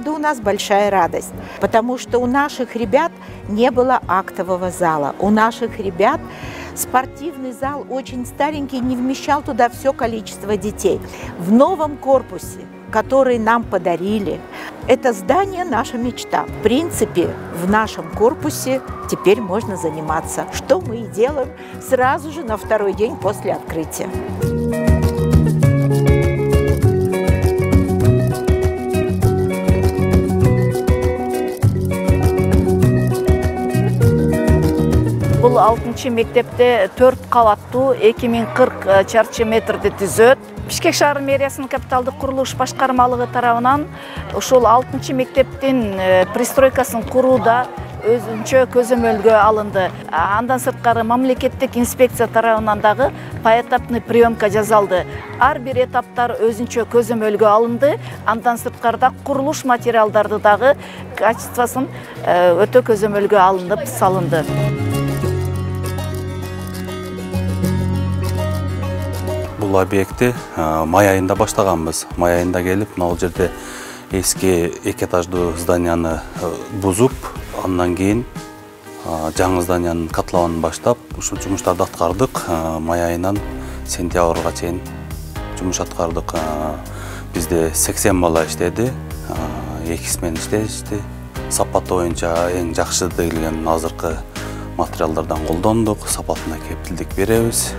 году у нас большая радость, потому что у наших ребят не было актового зала. У наших ребят спортивный зал очень старенький, не вмещал туда все количество детей. В новом корпусе, который нам подарили, это здание наша мечта. В принципе, в нашем корпусе теперь можно заниматься, что мы и делаем сразу же на второй день после открытия. Бұл 6-чы мектепте 4 кабаттуу 2040 чарчы метрди түзөт. Бишкек шаар мэриясынын капиталдык курулуш башкармалыгы тарабынан ушул 6-чы мектептин пристройкасын курууда өзүнчө көзөмөлгө алынды. Андан сырткары мамлекеттик инспекция тарабынан дагы поэтапный приемка жасалды. Ар бир этаптар өзүнчө көзөмөлгө алынды. Андан сырткары курулуш материалдарды дагы качествосын өтө көзөмөлгө алынып салынды. Бұл объекти май айында баштаганбыз. Май айында келип, мына жерде эски 2 этаждуу зданияны бузуп, андан кийин жаңы зданиянын катлабанын баштап, ушул жумуштарды аткардык. Май айынан сентябрга чейин жумуш аткардык. Бизде 80 бала иштеди, 2 смен иштешти. Сапат боюнча эң жакшы деген азыркы материалдардан колдондук, сапатына кептилдик беребиз.